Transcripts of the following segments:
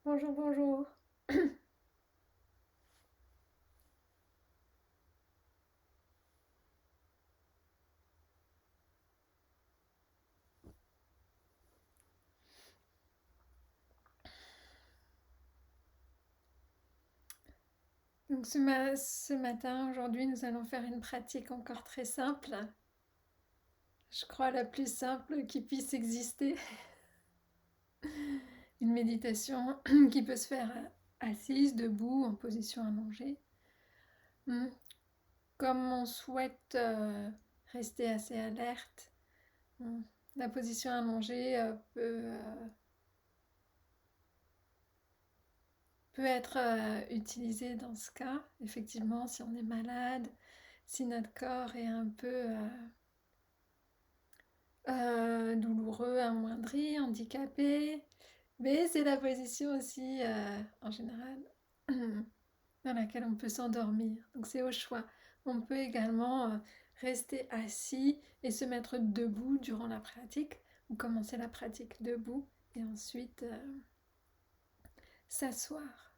Bonjour, bonjour. Donc ce matin, aujourd'hui, nous allons faire une pratique encore très simple. Je crois la plus simple qui puisse exister. Une méditation qui peut se faire assise, debout, en position allongée. Hmm. Comme on souhaite rester assez alerte, hmm, la position allongée peut être utilisée dans ce cas. Effectivement, si on est malade, si notre corps est un peu douloureux, amoindri, handicapé, mais c'est la position aussi, en général, dans laquelle on peut s'endormir. Donc c'est au choix. On peut également rester assis et se mettre debout durant la pratique, ou commencer la pratique debout et ensuite s'asseoir.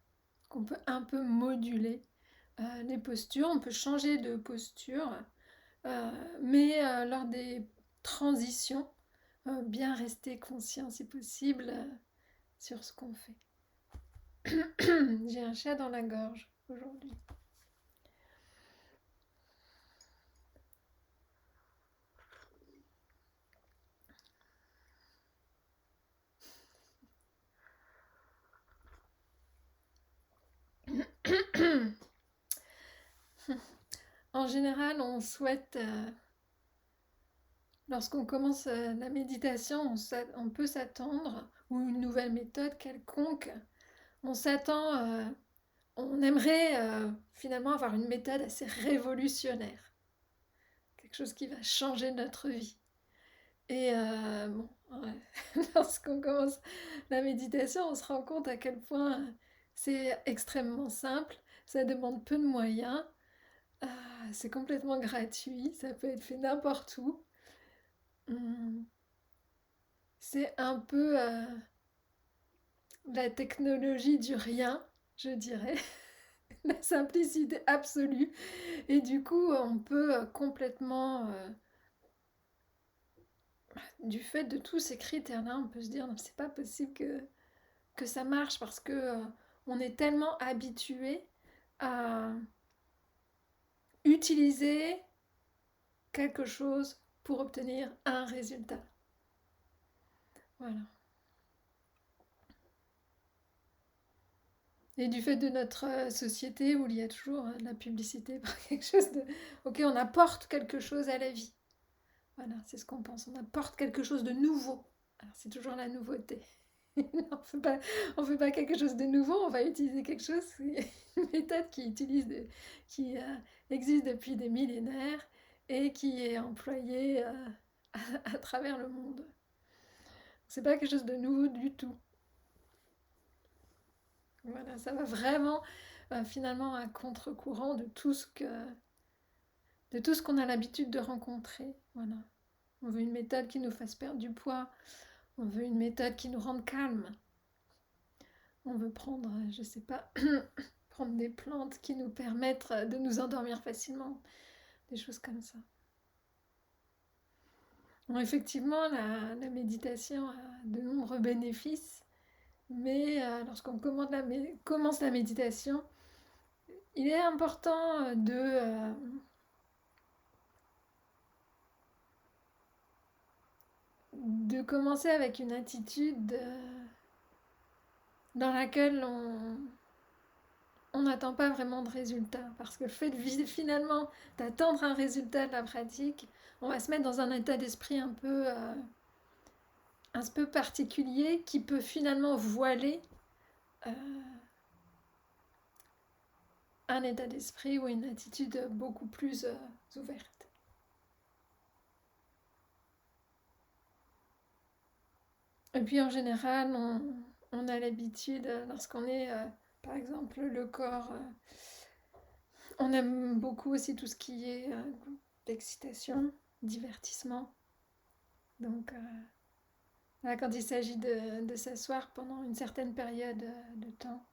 On peut un peu moduler les postures, on peut changer de posture, mais lors des transitions, bien rester conscient si possible sur ce qu'on fait. J'ai un chat dans la gorge aujourd'hui. En général, on souhaite, lorsqu'on commence la méditation, on peut s'attendre, ou une nouvelle méthode quelconque, on s'attend, on aimerait finalement avoir une méthode assez révolutionnaire, quelque chose qui va changer notre vie. Et bon, ouais, lorsqu'on commence la méditation, on se rend compte à quel point c'est extrêmement simple, ça demande peu de moyens, euh, c'est complètement gratuit, ça peut être fait n'importe où. Hum, C'est un peu la technologie du rien, je dirais, la simplicité absolue. Et du coup, on peut complètement, du fait de tous ces critères-là, on peut se dire, non, c'est pas possible que ça marche parce que on est tellement habitué à utiliser quelque chose pour obtenir un résultat. Voilà. Et du fait de notre société où il y a toujours la publicité par quelque chose de... Ok, on apporte quelque chose à la vie. Voilà, c'est ce qu'on pense. On apporte quelque chose de nouveau. Alors c'est toujours la nouveauté. On ne fait pas quelque chose de nouveau, on va utiliser quelque chose, une méthode qui existe depuis des millénaires et qui est employée à travers le monde. C'est pas quelque chose de nouveau du tout. Voilà, ça va vraiment finalement à contre-courant de tout ce qu'on a l'habitude de rencontrer. Voilà. On veut une méthode qui nous fasse perdre du poids, on veut une méthode qui nous rende calme. On veut prendre, je sais pas, prendre des plantes qui nous permettent de nous endormir facilement, des choses comme ça. Bon, effectivement, la méditation a de nombreux bénéfices, mais lorsqu'on commence la méditation, il est important de commencer avec une attitude dans laquelle on n'attend pas vraiment de résultat. Parce que le fait finalement d'attendre un résultat de la pratique, on va se mettre dans un état d'esprit un peu particulier qui peut finalement voiler euh, un état d'esprit ou une attitude beaucoup plus ouverte. Et puis en général, on a l'habitude, lorsqu'on est, par exemple, le corps, on aime beaucoup aussi tout ce qui est d'excitation, divertissement. Donc Là, quand il s'agit de s'asseoir pendant une certaine période de temps,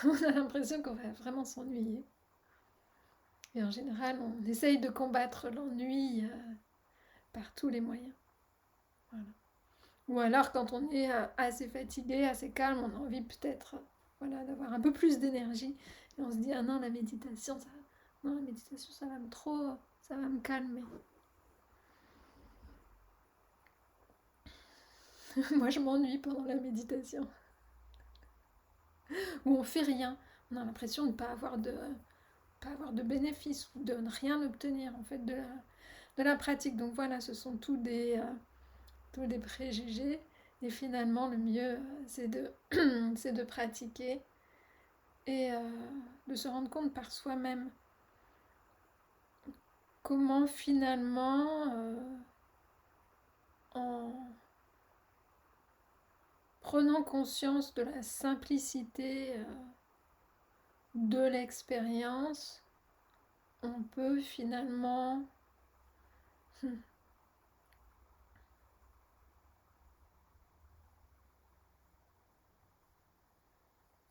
on a l'impression qu'on va vraiment s'ennuyer. Et en général, on essaye de combattre l'ennui par tous les moyens. Voilà. Ou alors, quand on est assez fatigué, assez calme, on a envie peut-être voilà, d'avoir un peu plus d'énergie. Et on se dit, ah non, la méditation, non, la méditation, ça va me trop, ça va me calmer. Moi, je m'ennuie pendant la méditation. Ou on fait rien. On a l'impression de ne pas avoir de bénéfices ou de ne rien obtenir en fait de la pratique. Donc voilà, ce sont tous des préjugés. Et finalement, le mieux, c'est de pratiquer et de se rendre compte par soi-même comment finalement, en prenant conscience de la simplicité de l'expérience, on peut finalement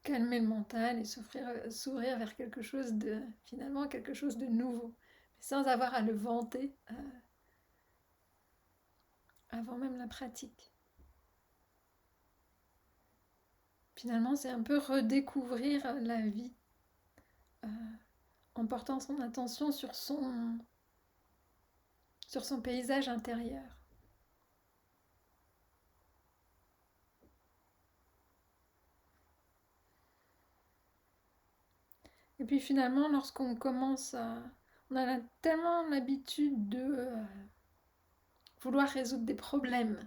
calmer le mental et s'ouvrir vers quelque chose de finalement quelque chose de nouveau, mais sans avoir à le vanter avant même la pratique. Finalement, c'est un peu redécouvrir la vie euh, en portant son attention sur son paysage intérieur. Et puis finalement, lorsqu'on commence à... On a tellement l'habitude de vouloir résoudre des problèmes.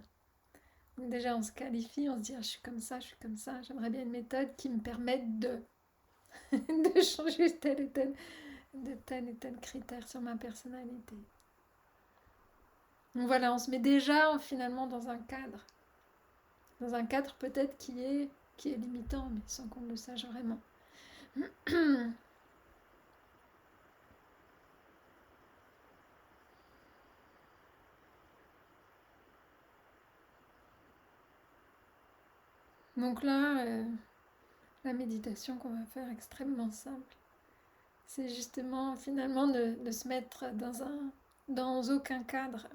Donc déjà, on se qualifie, on se dit ah, je suis comme ça, je suis comme ça. J'aimerais bien une méthode qui me permette de changer tel et tel critère sur ma personnalité. Donc voilà, on se met déjà finalement dans un cadre peut-être qui est limitant, mais sans qu'on le sache vraiment. Donc là, la méditation qu'on va faire extrêmement simple, c'est justement finalement de se mettre dans aucun cadre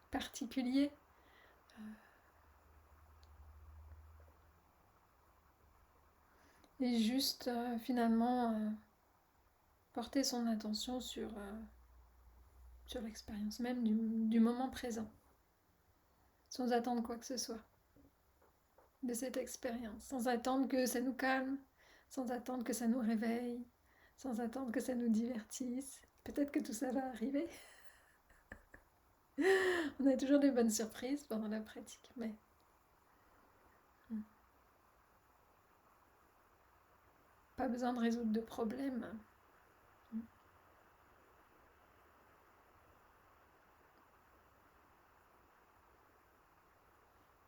particulier. Et juste finalement porter son attention sur l'expérience même du moment présent, sans attendre quoi que ce soit de cette expérience, sans attendre que ça nous calme, sans attendre que ça nous réveille, sans attendre que ça nous divertisse. Peut-être que tout ça va arriver. On a toujours des bonnes surprises pendant la pratique, mais pas besoin de résoudre de problèmes.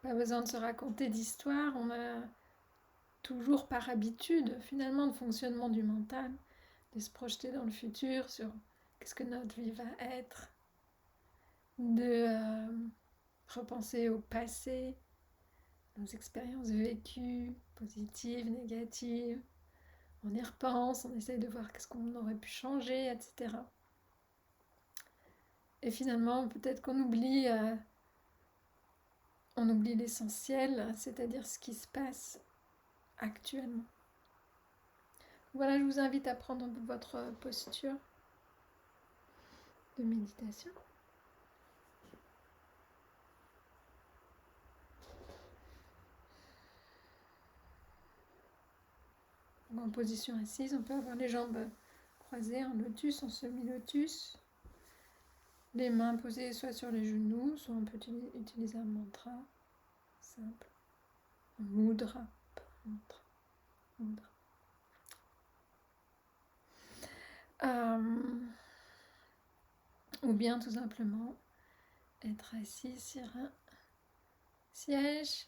Pas besoin de se raconter d'histoires. On a toujours par habitude, finalement, de fonctionnement du mental, de se projeter dans le futur sur qu'est-ce que notre vie va être, de repenser au passé, nos expériences vécues, positives, négatives. On y repense, on essaye de voir qu'est-ce qu'on aurait pu changer, etc. Et finalement, peut-être qu'on on oublie l'essentiel, c'est-à-dire ce qui se passe actuellement. Voilà, je vous invite à prendre votre posture de méditation. En position assise, on peut avoir les jambes croisées en lotus, en semi-lotus. Les mains posées soit sur les genoux, soit on peut utiliser un mantra simple. Un mudra. Mudra. Ou bien tout simplement être assis sur un siège,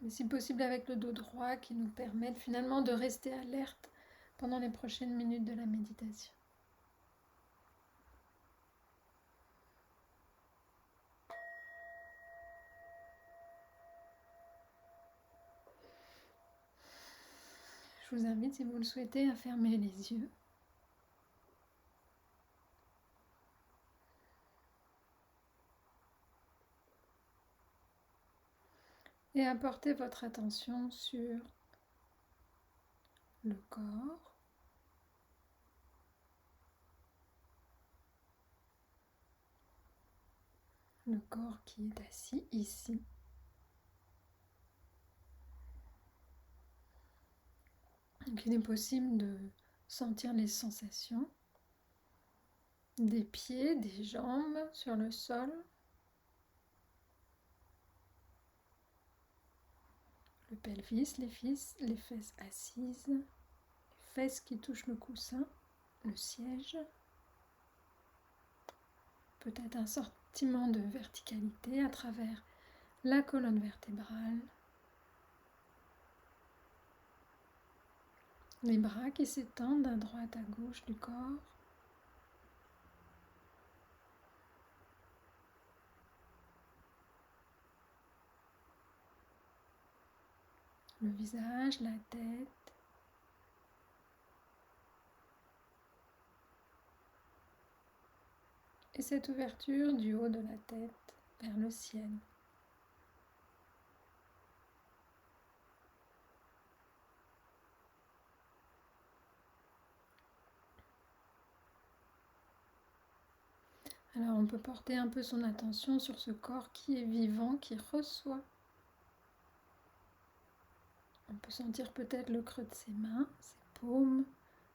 mais si possible avec le dos droit, qui nous permettent finalement de rester alerte pendant les prochaines minutes de la méditation. Je vous invite, si vous le souhaitez, à fermer les yeux. Et à porter votre attention sur le corps, qui est assis ici. Donc il est possible de sentir les sensations des pieds, des jambes sur le sol, le pelvis, les fesses assises, les fesses qui touchent le coussin, le siège. Peut-être un sentiment de verticalité à travers la colonne vertébrale, les bras qui s'étendent à droite à gauche du corps, le visage, la tête, et cette ouverture du haut de la tête vers le ciel. Alors on peut porter un peu son attention sur ce corps qui est vivant, qui reçoit. On peut sentir peut-être le creux de ses mains, ses paumes,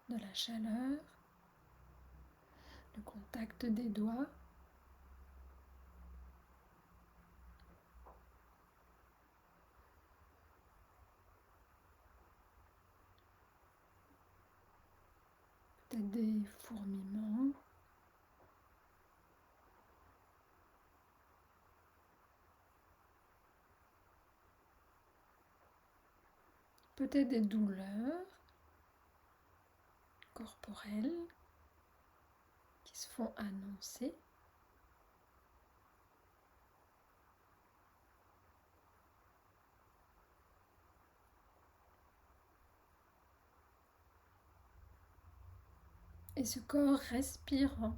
de la chaleur, le contact des doigts. Peut-être des fourmillements. Peut-être des douleurs corporelles qui se font annoncer. Et ce corps respirant.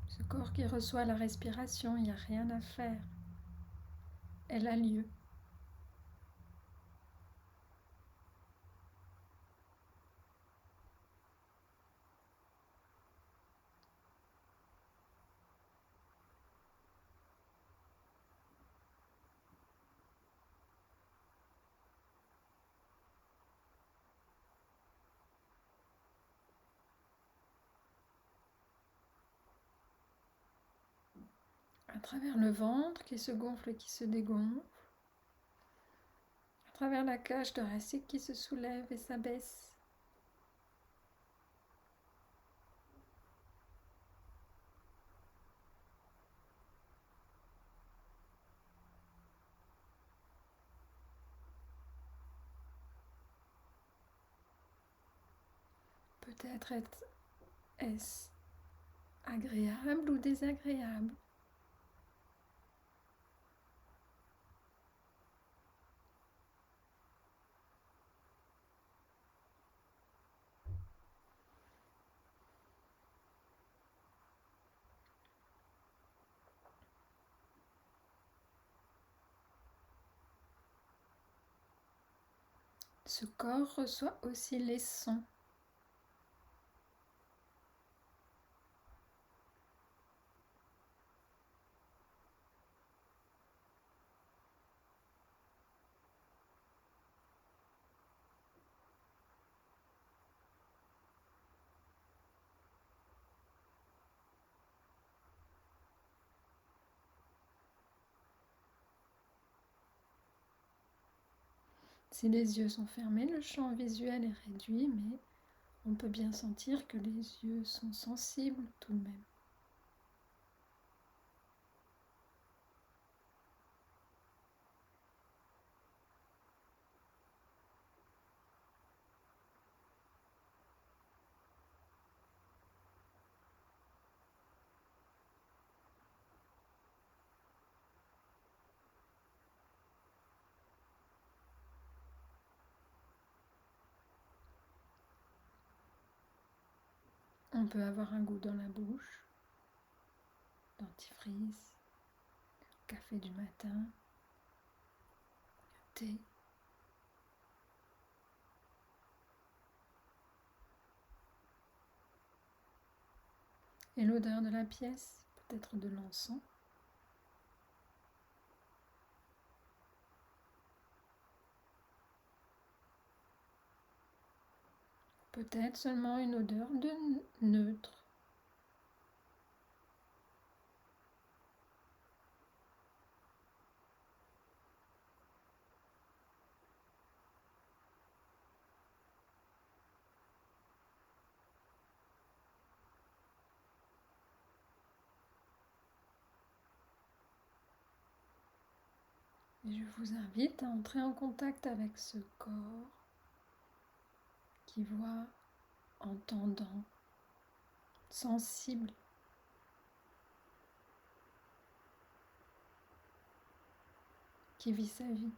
Ce corps qui reçoit la respiration, il n'y a rien à faire. Elle a lieu. À travers le ventre qui se gonfle et qui se dégonfle. À travers la cage thoracique qui se soulève et s'abaisse. Peut-être est-ce agréable ou désagréable. Ce corps reçoit aussi les sons. Si les yeux sont fermés, le champ visuel est réduit, mais on peut bien sentir que les yeux sont sensibles tout de même. On peut avoir un goût dans la bouche, dentifrice, café du matin, thé. Et l'odeur de la pièce, peut-être de l'encens. Peut-être seulement une odeur de neutre. Et je vous invite à entrer en contact avec ce corps qui voit, entendant, sensible, qui vit sa vie.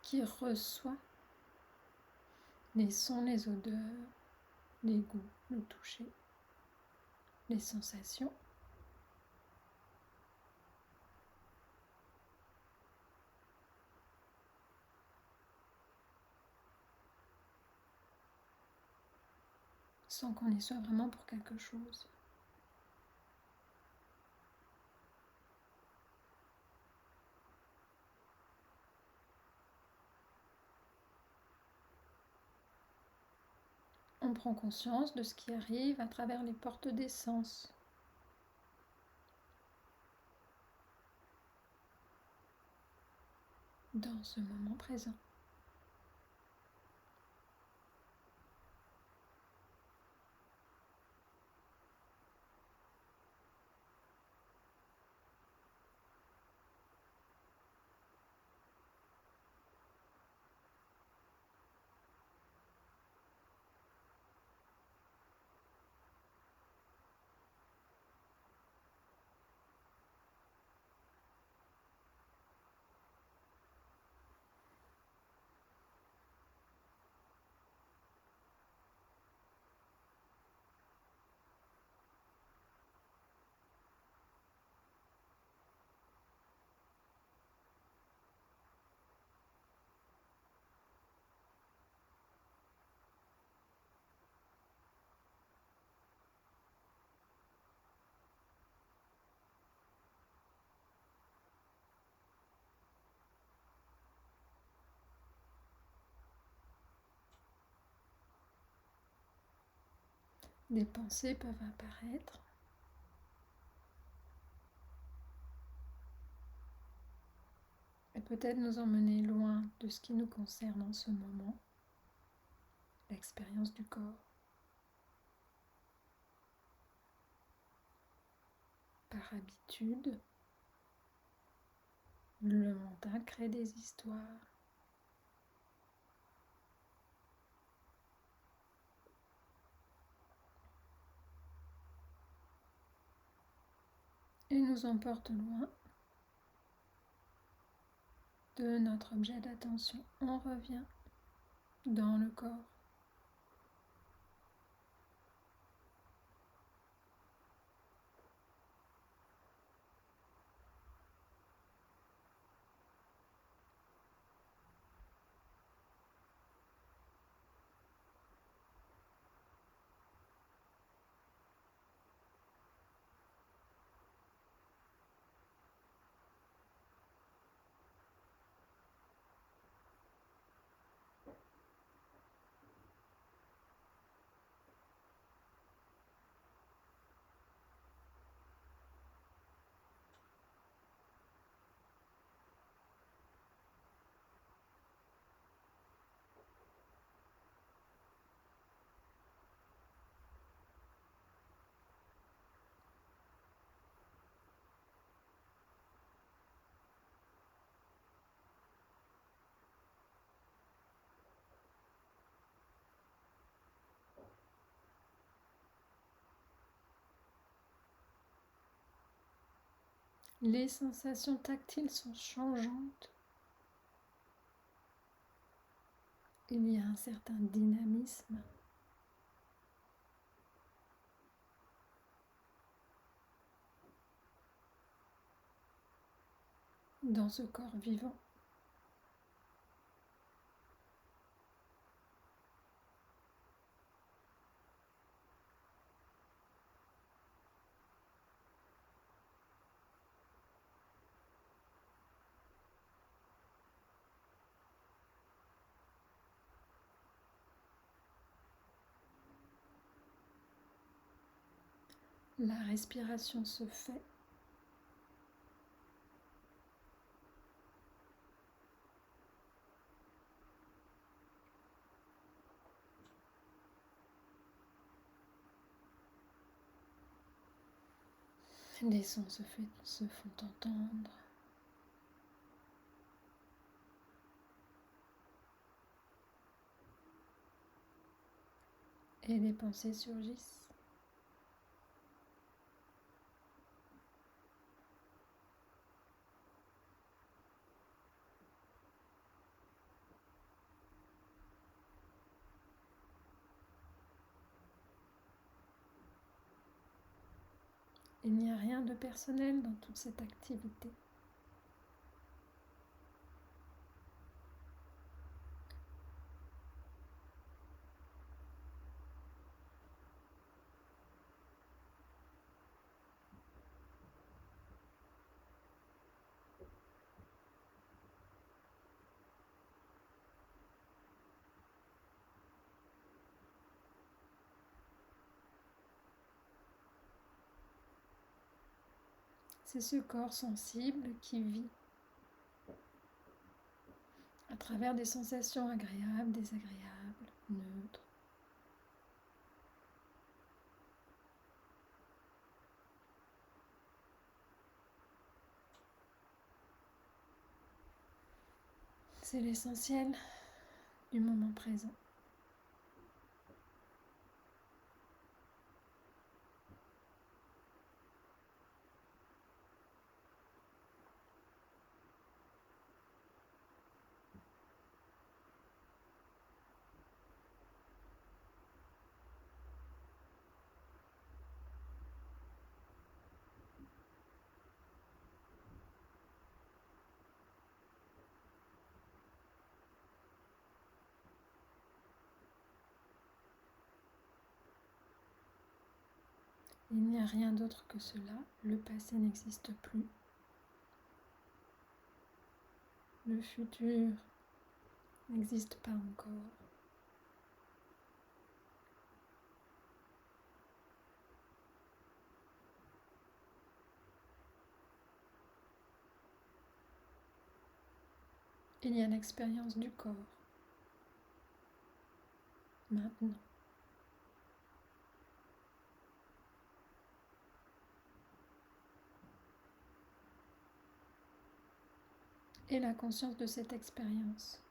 Qui reçoit les sons, les odeurs, les goûts, le toucher, les sensations. Sans qu'on y soit vraiment pour quelque chose. On prend conscience de ce qui arrive à travers les portes des sens. Dans ce moment présent. Des pensées peuvent apparaître. Et peut-être nous emmener loin de ce qui nous concerne en ce moment, l'expérience du corps. Par habitude, le mental crée des histoires. Et nous emporte loin de notre objet d'attention. On revient dans le corps. Les sensations tactiles sont changeantes. il y a un certain dynamisme dans ce corps vivant. La respiration se fait. Les sons se font entendre. Et les pensées surgissent. Il n'y a rien de personnel dans toute cette activité. C'est ce corps sensible qui vit à travers des sensations agréables, désagréables, neutres. C'est l'essentiel du moment présent. Il n'y a rien d'autre que cela. Le passé n'existe plus. Le futur n'existe pas encore. Il y a l'expérience du corps. Maintenant. Et la conscience de cette expérience.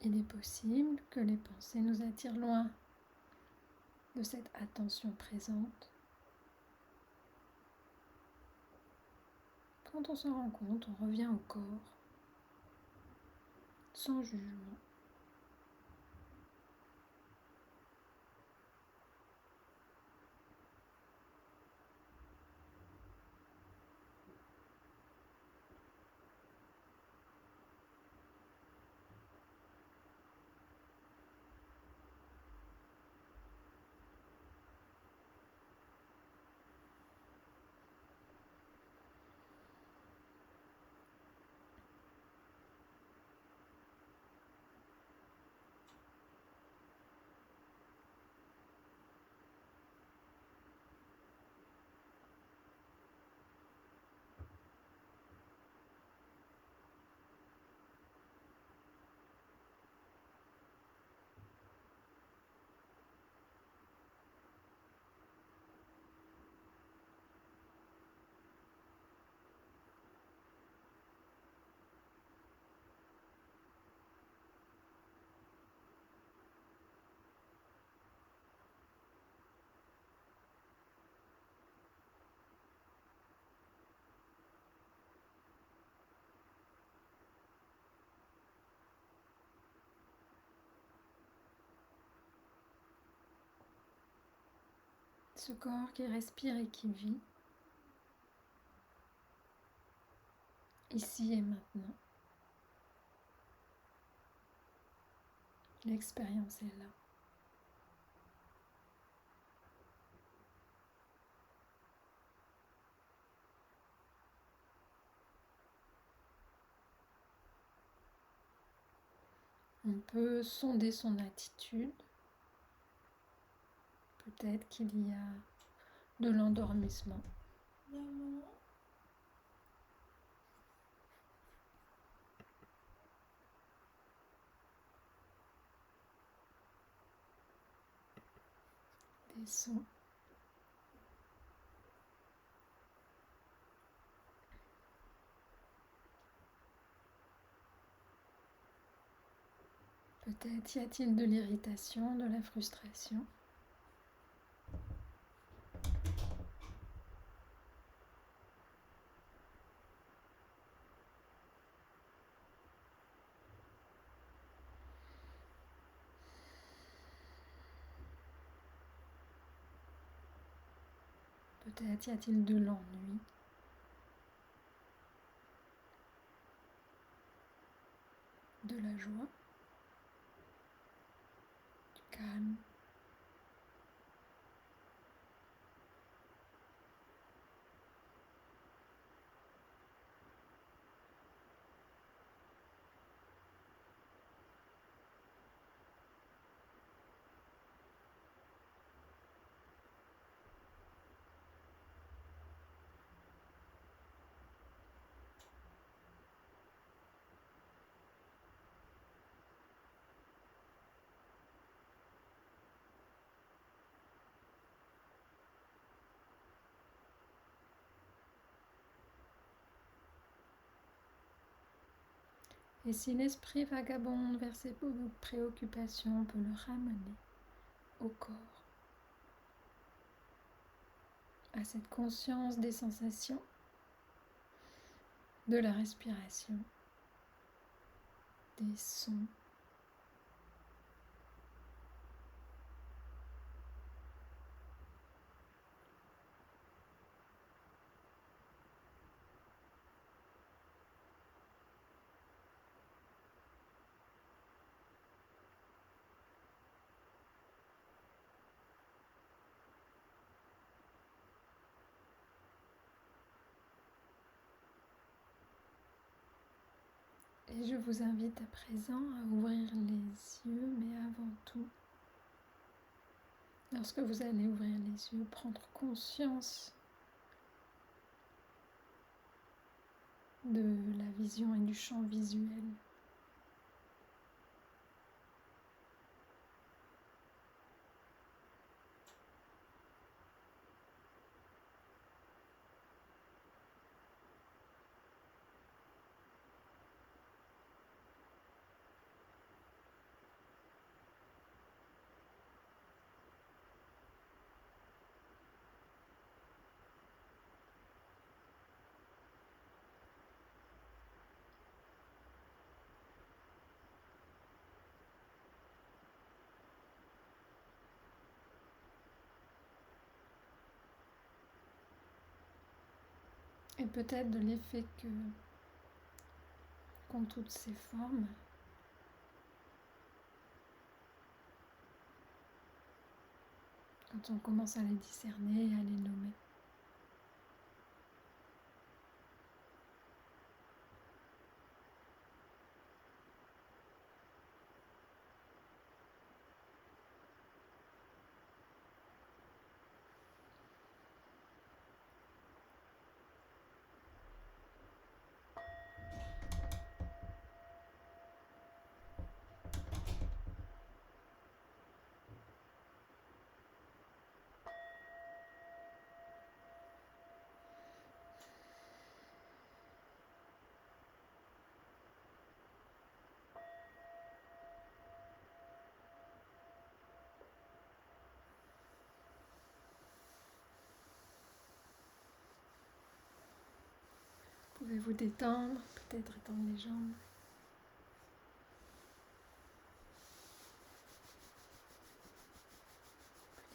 Il est possible que les pensées nous attirent loin de cette attention présente. Quand on s'en rend compte, on revient au corps, sans jugement. ce corps qui respire et qui vit, ici et maintenant. L'expérience est là. On peut sonder son attitude. Peut-être qu'il y a de l'endormissement. Des sons. Peut-être y a-t-il de l'irritation, de la frustration. Peut-être y a-t-il de l'ennui. De la joie. Du calme. Et si l'esprit vagabonde vers ses préoccupations, on peut le ramener au corps, à cette conscience des sensations, de la respiration, des sons. Et je vous invite à présent à ouvrir les yeux, mais avant tout, lorsque vous allez ouvrir les yeux, prendre conscience de la vision et du champ visuel. Et peut-être de l'effet qu'ont toutes ces formes. Quand on commence à les discerner et à les nommer. Vous pouvez vous détendre, peut-être étendre les jambes.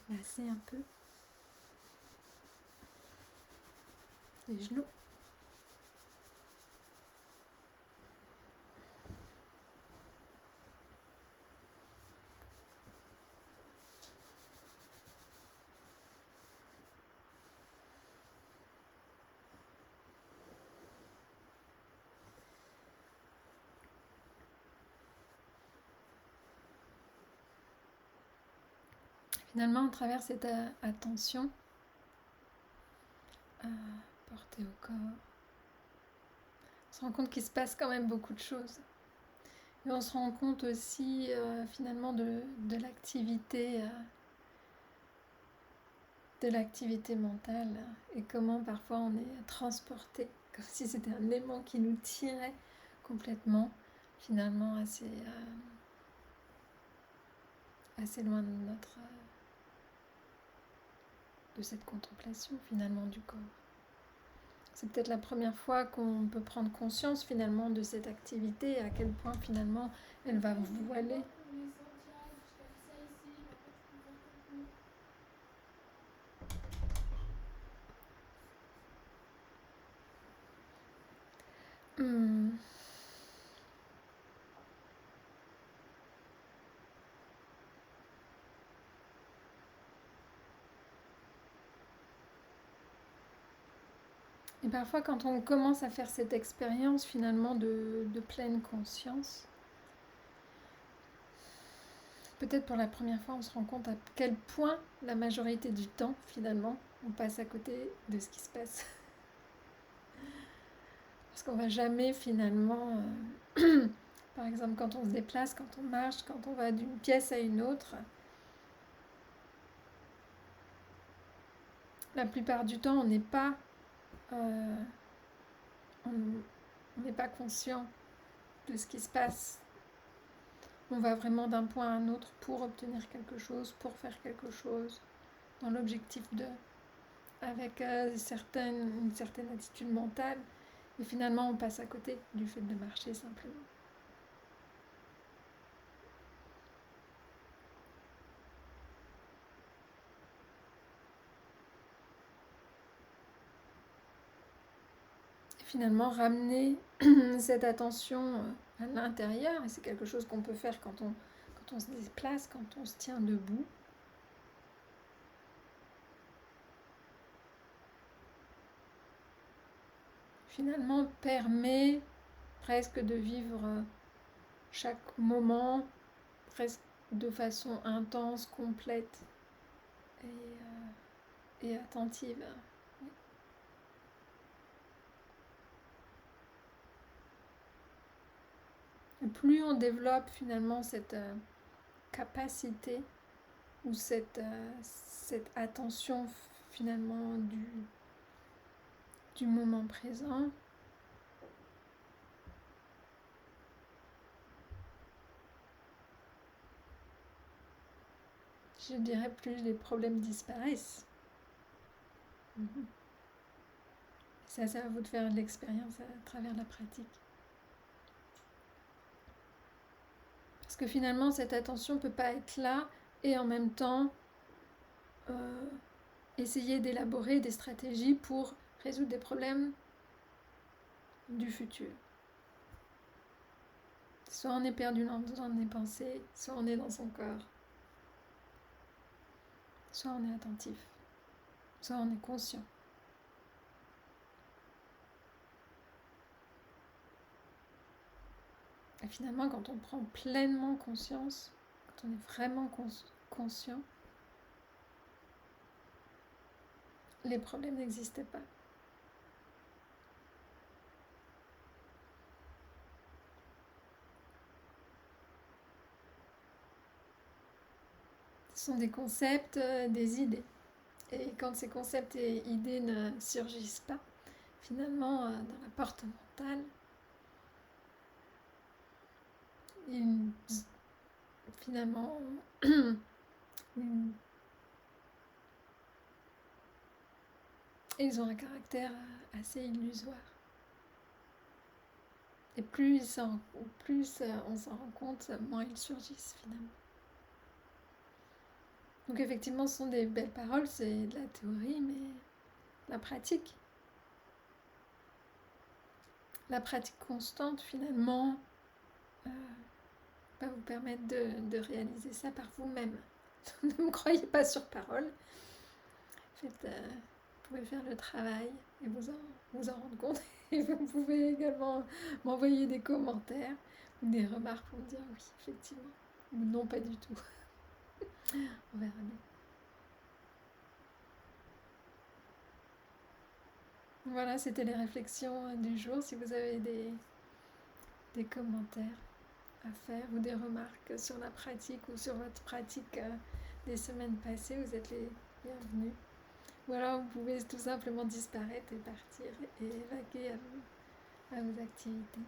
Les masser un peu. les genoux. Finalement, à travers cette attention portée au corps, on se rend compte qu'il se passe quand même beaucoup de choses. Et on se rend compte aussi finalement de l'activité mentale et comment parfois on est transporté, comme si c'était un aimant qui nous tirait complètement, finalement assez loin de cette contemplation finalement du corps. C'est peut-être la première fois qu'on peut prendre conscience finalement de cette activité et à quel point finalement elle va voiler. Et parfois quand on commence à faire cette expérience finalement de pleine conscience, peut-être pour la première fois on se rend compte à quel point la majorité du temps finalement on passe à côté de ce qui se passe. Parce qu'on ne va jamais finalement, par exemple quand on se déplace, quand on marche, quand on va d'une pièce à une autre, la plupart du temps on n'est pas conscient de ce qui se passe. On va vraiment d'un point à un autre pour obtenir quelque chose, pour faire quelque chose, dans l'objectif de, avec une certaine attitude mentale. Et finalement, on passe à côté du fait de marcher simplement. Et finalement, ramener cette attention à l'intérieur, et c'est quelque chose qu'on peut faire quand on se déplace, quand on se tient debout. Finalement, permet presque de vivre chaque moment presque de façon intense, complète et attentive. Et plus on développe finalement cette capacité ou cette attention finalement du moment présent, je dirais plus les problèmes disparaissent. Ça à vous de faire de l'expérience à travers la pratique. Parce que finalement, cette attention ne peut pas être là et en même temps essayer d'élaborer des stratégies pour résoudre des problèmes du futur. Soit on est perdu dans les pensées, soit on est dans son corps, soit on est attentif, soit on est conscient. Et finalement, quand on prend pleinement conscience, quand on est vraiment conscient, les problèmes n'existaient pas. Ce sont des concepts, des idées. Et quand ces concepts et idées ne surgissent pas, finalement, dans la porte mentale, finalement, ils ont un caractère assez illusoire. Et plus on s'en rend compte, moins ils surgissent finalement. Donc effectivement, ce sont des belles paroles, c'est de la théorie, mais la pratique la pratique constante, finalement, euh, va vous permettre de réaliser ça par vous-même. Ne me croyez pas sur parole. Faites, vous pouvez faire le travail et vous en rendre compte. Et vous pouvez également m'envoyer des commentaires ou des remarques pour me dire oui, effectivement, ou non, pas du tout. On verra bien. Voilà, c'était les réflexions du jour. Si vous avez des commentaires à faire ou des remarques sur la pratique ou sur votre pratique des semaines passées, vous êtes les bienvenus. Ou alors vous pouvez tout simplement disparaître et partir et vaquer à vos activités.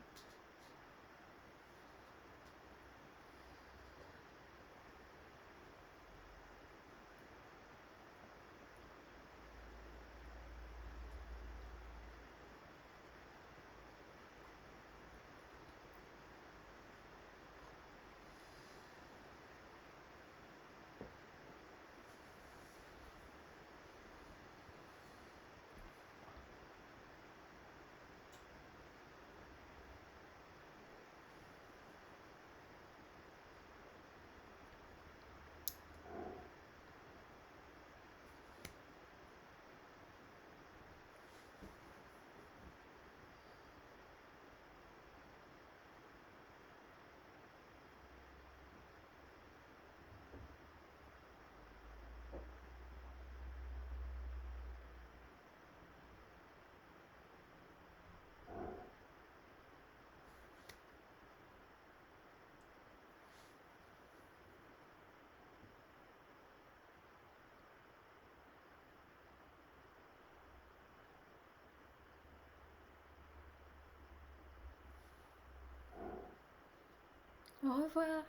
Au revoir.